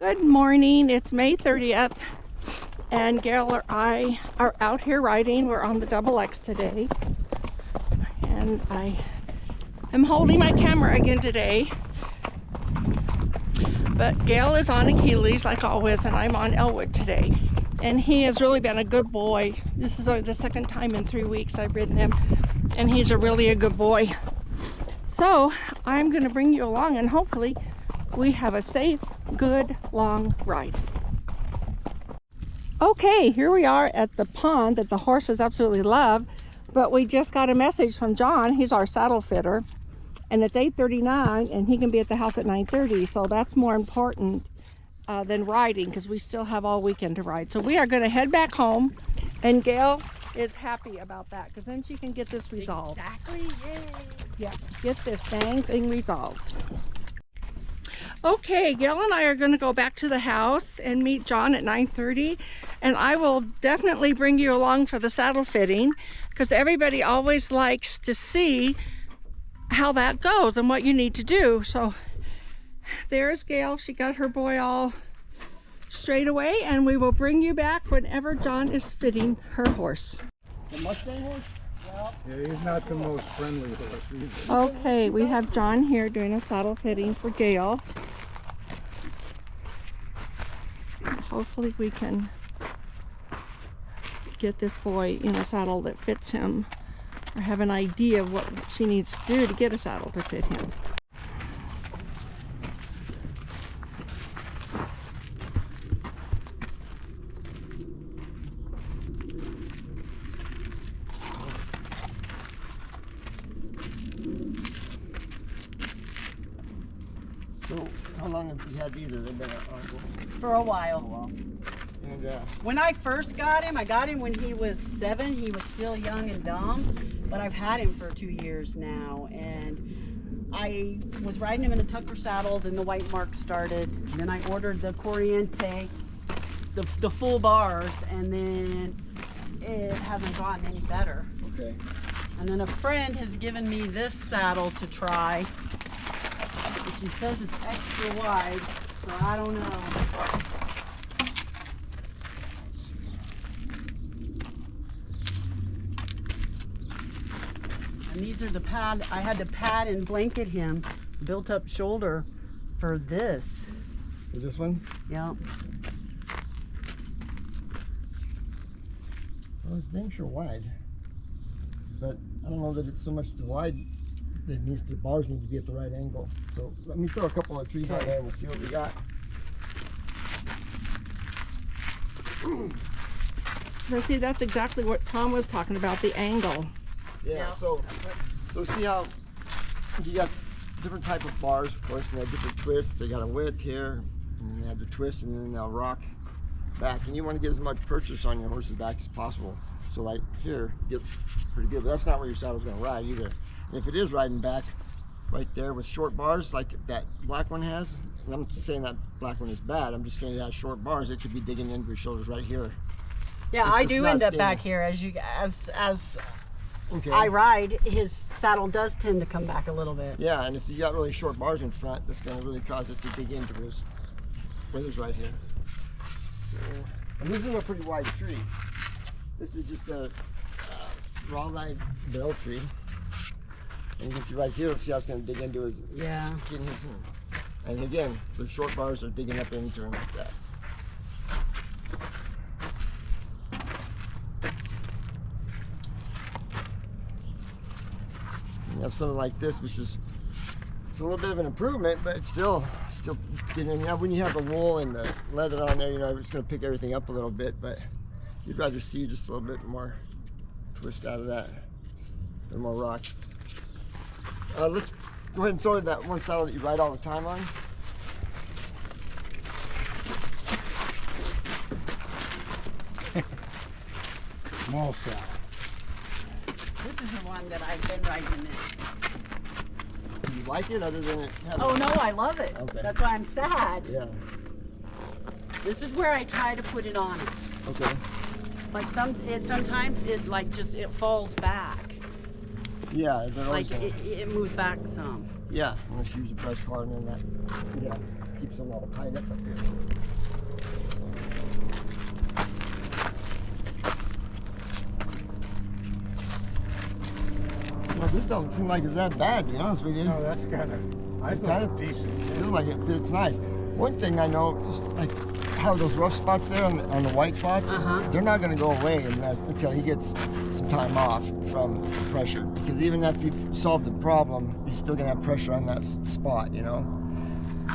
Good morning, it's May 30th, and Gail and I are out here riding. We're on the Double X today, and I am holding my camera again today. But Gail is on Achilles like always, and I'm on Elwood today. And he has really been a good boy. This is the second time in 3 weeks I've ridden him, and he's really a good boy. So I'm going to bring you along, and hopefully we have a safe, good, long ride. Okay, here we are at the pond that the horses absolutely love, but we just got a message from John. He's our saddle fitter, and it's 8:39, and he can be at the house at 9:30, so that's more important than riding, because we still have all weekend to ride. So we are going to head back home, and Gail is happy about that, because then she can get this resolved. Exactly, yay! Yeah, get this dang thing resolved. Okay, Gail and I are going to go back to the house and meet John at 9:30, and I will definitely bring you along for the saddle fitting, because everybody always likes to see how that goes and what you need to do. So there's Gail. She got her boy all straight away, and we will bring you back whenever John is fitting her horse. The Mustang horse? Yeah, he's not the most friendly horse either. Okay, we have John here doing a saddle fitting for Gail. Hopefully we can get this boy in a saddle that fits him, or have an idea of what she needs to do to get a saddle to fit him. So, how long have you had these? Have they been For a while. And When I first got him, I got him when he was 7. He was still young and dumb, but I've had him for 2 years now. And I was riding him in a Tucker saddle, then the white mark started. Then I ordered the Corriente, the full bars, and then it hasn't gotten any better. okay. And then a friend has given me this saddle to try. She says it's extra wide, so I don't know. And these are the pad. I had to pad and blanket him, built up shoulder for this. For this one? Yeah. Well, it's dang sure wide. But I don't know that it's so much the wide that needs, the bars need to be at the right angle. So let me throw a couple of trees on there and we'll see what we got. So see, that's exactly what Tom was talking about, the angle. Yeah, so see how you got different type of bars, of course, and they have different twists. They got a width here, and then they have the twist, and then they'll rock back. And you want to get as much purchase on your horse's back as possible. So like here, gets pretty good, but that's not where your saddle's going to ride either. And if it is riding back right there with short bars like that black one has, and I'm not saying that black one is bad, I'm just saying it has short bars, it could be digging into your shoulders right here. Yeah, I do not end up stable. back here as Okay. I ride. His saddle does tend to come back a little bit. Yeah, and if you got really short bars in front, that's going to really cause it to dig into his withers right here. So, and this is a pretty wide tree. This is just a rawhide bell tree. And you can see right here, see how it's going to dig into his kidneys. And again, the short bars are digging up into him like that. You have something like this, which is, it's a little bit of an improvement, but it's still getting, you know, when you have the wool and the leather on there, you know, it's going to pick everything up a little bit, but you'd rather see just a little bit more twist out of that, a little more rock. Let's go ahead and throw that one saddle that you ride all the time on. Small saddle. This is the one that I've been riding in. Do you like it other than it having... Oh no, I love it. Okay. That's why I'm sad. Yeah. This is where I try to put it on. Okay. But sometimes it like it falls back. Yeah, they're always Like gonna, it moves back some. yeah, unless you use a brush card and then that, yeah, keeps them all tied up here. Well, this don't seem like it's that bad, to be honest with you. No, that's kind of, I thought it decent. I feel like it fits nice. One thing I know is like how those rough spots there on the white spots, they're not going to go away until he gets some time off from the pressure. Because even if you've solved the problem, he's still going to have pressure on that spot, you know.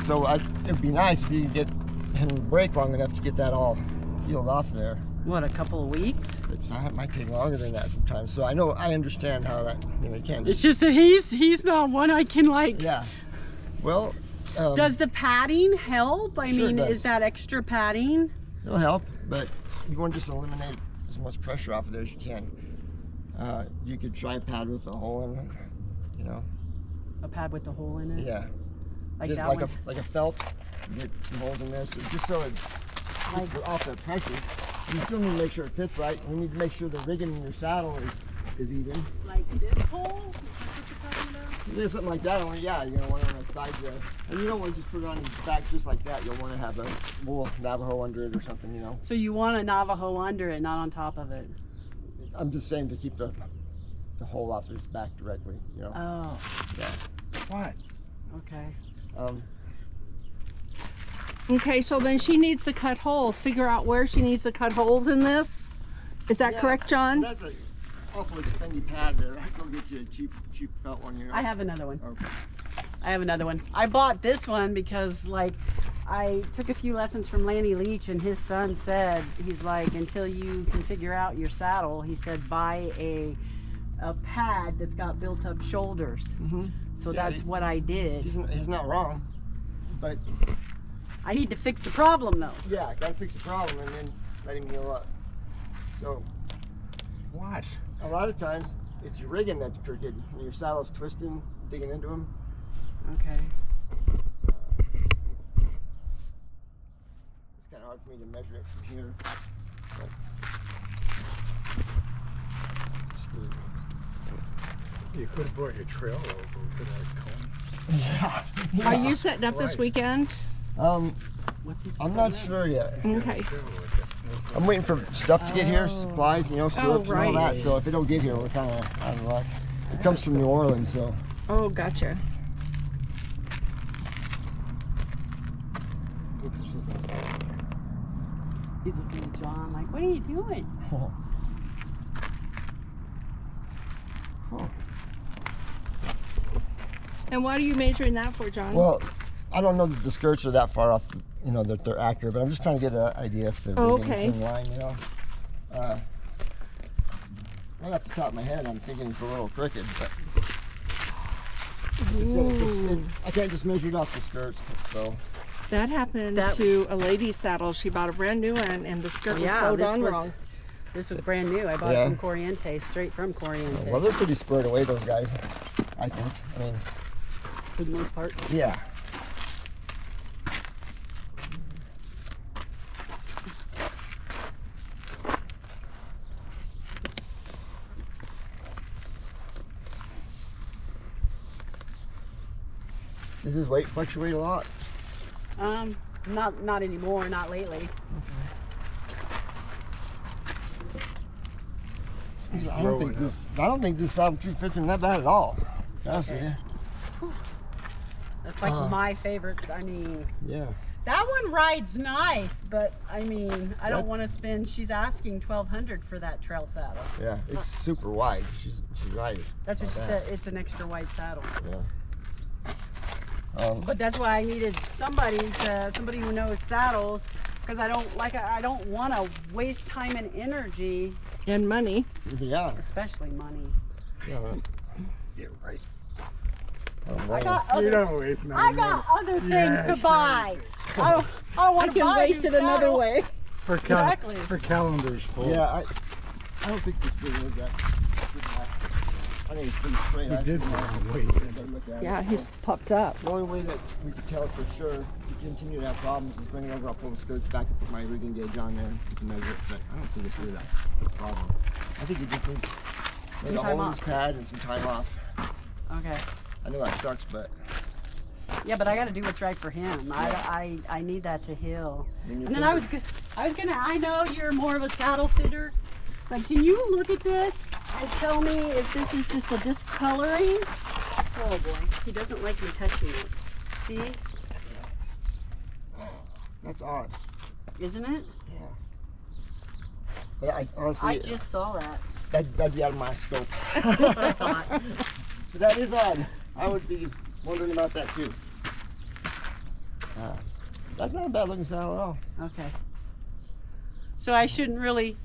So it'd be nice if you could get him to break long enough to get that all healed off there. What, a couple of weeks? It might take longer than that sometimes. So I understand how that, you know, you can't It's just that he's not one I can like. Yeah. Well. Does the padding help? I Sure mean, it does. is that extra padding? It'll help, but you want to just eliminate as much pressure off of there as you can. You could try a pad with a hole in it, you know. A pad with the hole in it? Yeah. Like Get that like one? a felt. Get some holes in there, so just so it gets off that pressure. You still need to make sure it fits right. You need to make sure the rigging in your saddle is even. Like this hole? Is that what you're talking about? Yeah, something like that. Only, yeah, you're gonna want it on the side there, and you don't want to just put it on your back just like that. You'll want to have a wool Navajo under it or something, you know. So you want a Navajo under it, not on top of it? I'm just saying to keep the hole off his back directly, you know. Oh, Yeah. What? okay. Okay, so then she needs to cut holes. Figure out where she needs to cut holes in this. Is that Yeah, correct, John? That's an awful expensive pad there. I go get you a cheap felt one. I have another one. Okay. I have another one. I bought this one because, like, I took a few lessons from Lanny Leach, and his son said, he's like, until you can figure out your saddle, he said, buy a pad that's got built-up shoulders. So Yeah, that's what I did. He's not wrong, but I need to fix the problem, though. yeah, gotta fix the problem and then let him heal up. So What? a lot of times it's your rigging that's crooked. When your saddle's twisting, digging into him. Okay. It's kind of hard for me to measure it from here. But, You could have brought your trail over to that cone. yeah. Are you setting up this Right. weekend? What's he I'm not sure yet. Okay. Trail with this. I'm waiting for stuff to get here, supplies, you know, syrups and all right. that. So if it don't get here, we're kind of out of luck. It comes from New Orleans, so. Oh, gotcha. He's looking at John like, what are you doing? And what are you measuring that for, John? Well, I don't know that the skirts are that far off, you know, that they're accurate, but I'm just trying to get an idea if they're rigging okay. in line, you know. Right off the top of my head, I'm thinking it's a little crooked, but I can't just measure it off the skirts, so. That happened to a lady's saddle. She bought a brand new one, and the skirt was sewed on wrong. This was brand new. I bought Yeah. it from Corriente, straight from Corriente. Well, they're pretty squared away, those guys, I think. I mean, For the most part. yeah. Does his weight fluctuate a lot? Not anymore, not lately. I don't think this saddle tree fits him that bad at all. To be honest with you. That's like my favorite. I mean, Yeah. that one rides nice, but I mean, I don't want to spend. She's asking $1,200 for that trail saddle. Yeah. It's super wide. She's right. That's what she about said. It's an extra wide saddle. Yeah. But that's why I needed somebody who knows saddles, because I don't want to waste time and energy, And money. Yeah. especially money. Yeah. You're right. I got You other, don't waste no I got other things Yeah, to sure. buy. I don't I want to can buy a waste new it another saddle. way. Exactly. For calendars full. Yeah. I don't think this big is that. I think it's pretty straight. We I did think want to wait. look at it. Yeah, he's popped up. The only way that we could tell for sure to continue to have problems is bring it over, I'll pull the skirts back and put my rigging gauge on there and we can measure it. But I don't think it's really that problem. I think it just needs Like Some a time whole off. loose pad and some time off. Okay. I know that sucks, but Yeah, but I got to do what's right for him. I need that to heal. when you're And then I know you're more of a saddle fitter, but can you look at this and tell me if this is just a discoloring? Oh boy, he doesn't like me touching it. See, that's odd. isn't it? Yeah. But I honestly, I just saw that. that'd be out of my scope. That's what I thought. But that is odd. I would be wondering about that too. That's not a bad looking saddle at all. Okay. So I shouldn't really.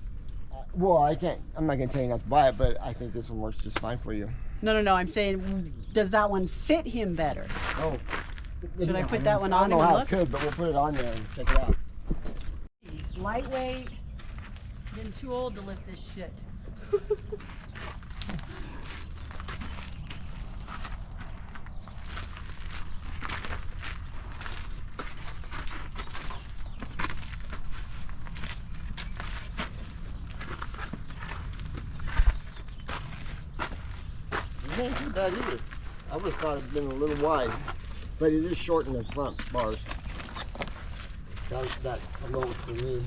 Well, I'm not gonna tell you not to buy it, but I think this one works just fine for you. No. I'm saying, does that one fit him better? Oh. Should I put that one on I don't him know and how look? it could, but we'll put it on there and check it out. He's lightweight. Getting too old to lift this shit. It ain't too bad either. I would have thought it'd been a little wide, but it is short in the front bars. That alone for me.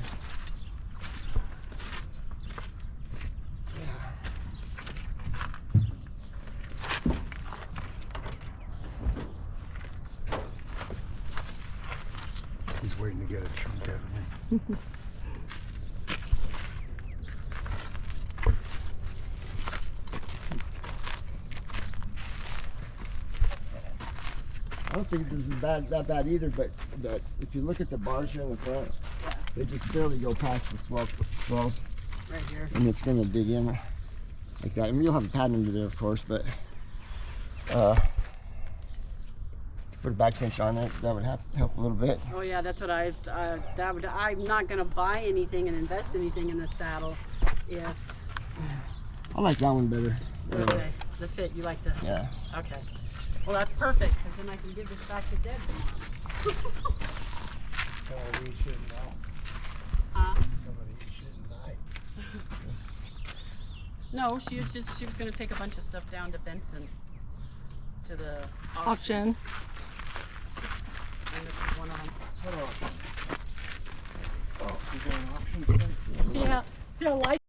He's waiting to get a chunk out of me. I don't think this is that bad either, but if you look at the bars here in the front, they just barely go past the swells, Right here. and it's gonna dig in like that. I mean, you'll have a pad under there, of course, but put a back cinch on it, that would help a little bit. Oh yeah, that's what I'm not gonna buy anything and invest anything in the saddle if. I like that one better. Okay, the fit, you like the. Yeah. Okay. Well, that's perfect, because then I can give this back to Deb tomorrow. Somebody eat shit and die. Huh? Somebody eat shit and die. No, she was gonna take a bunch of stuff down to Benson to the Auction. and this was one of them. Oh, you got an option today? See how light